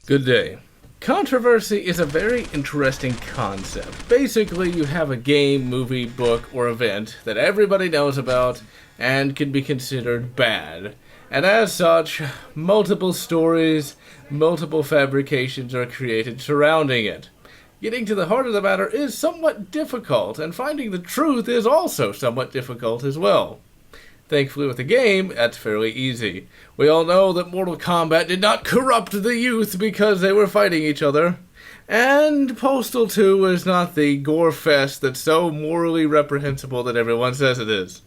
Good day. Controversy is a very interesting concept. Basically, you have a game, movie, book, or event that everybody knows about and can be considered bad. And as such, multiple stories, multiple fabrications are created surrounding it. Getting to the heart of the matter is somewhat difficult, and finding the truth is also somewhat difficult as well. Thankfully with the game, that's fairly easy. We all know that Mortal Kombat did not corrupt the youth because they were fighting each other. And Postal 2 is not the gore fest that's so morally reprehensible that everyone says it is.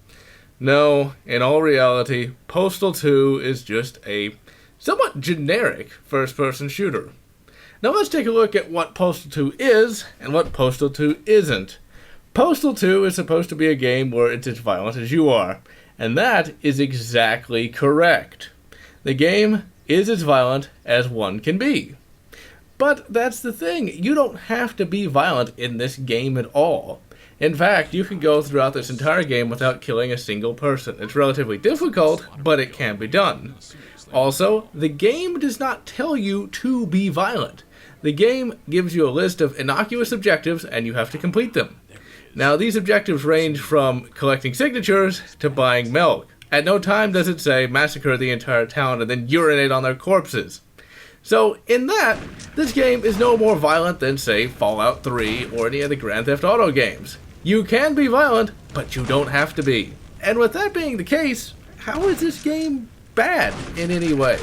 No, in all reality, Postal 2 is just a somewhat generic first-person shooter. Now let's take a look at what Postal 2 is and what Postal 2 isn't. Postal 2 is supposed to be a game where it's as violent as you are. And that is exactly correct. The game is as violent as one can be. But that's the thing, you don't have to be violent in this game at all. In fact, you can go throughout this entire game without killing a single person. It's relatively difficult, but it can be done. Also, the game does not tell you to be violent. The game gives you a list of innocuous objectives and you have to complete them. Now, these objectives range from collecting signatures to buying milk. At no time does it say massacre the entire town and then urinate on their corpses. So, in that, this game is no more violent than, say, Fallout 3 or any of the Grand Theft Auto games. You can be violent, but you don't have to be. And with that being the case, how is this game bad in any way?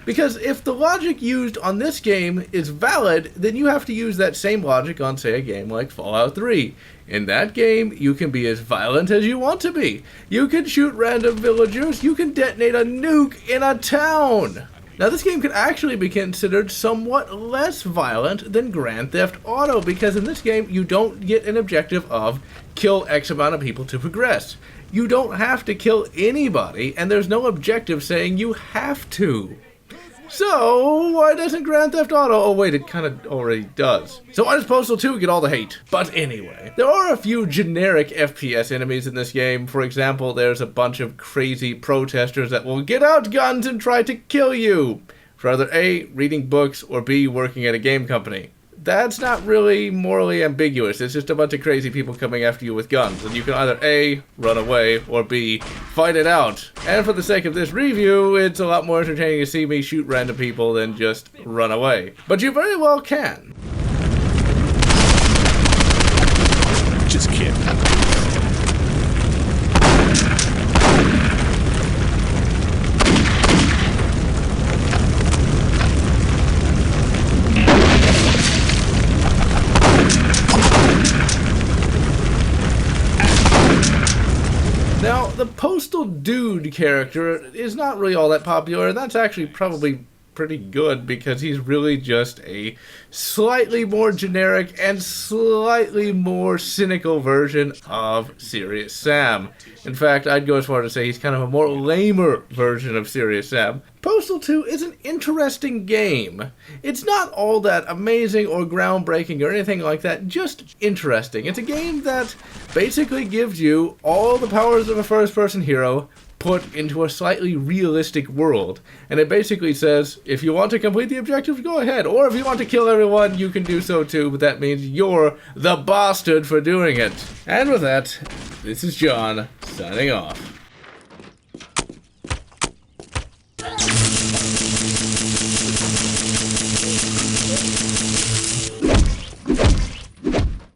Because if the logic used on this game is valid, then you have to use that same logic on, say, a game like Fallout 3. In that game, you can be as violent as you want to be. You can shoot random villagers, you can detonate a nuke in a town. Now this game could actually be considered somewhat less violent than Grand Theft Auto, because in this game you don't get an objective of kill X amount of people to progress. You don't have to kill anybody, and there's no objective saying you have to. So, why doesn't Grand Theft Auto... Oh wait, it kind of already does. So why does Postal 2 get all the hate? But anyway, there are a few generic FPS enemies in this game. For example, there's a bunch of crazy protesters that will get out guns and try to kill you. For either A, reading books, or B, working at a game company. That's not really morally ambiguous. It's just a bunch of crazy people coming after you with guns. And you can either A, run away, or B, fight it out. And for the sake of this review, it's a lot more entertaining to see me shoot random people than just run away. But you very well can. Just kidding. Now, the Postal Dude character is not really all that popular, and that's actually probably pretty good because he's really just a slightly more generic and slightly more cynical version of Serious Sam. In fact, I'd go as far to say he's kind of a more lamer version of Serious Sam. Postal 2 is an interesting game. It's not all that amazing or groundbreaking or anything like that, just interesting. It's a game that basically gives you all the powers of a first-person hero put into a slightly realistic world. And it basically says, if you want to complete the objectives, go ahead. Or if you want to kill everyone, you can do so too, but that means you're the bastard for doing it. And with that, this is John, signing off.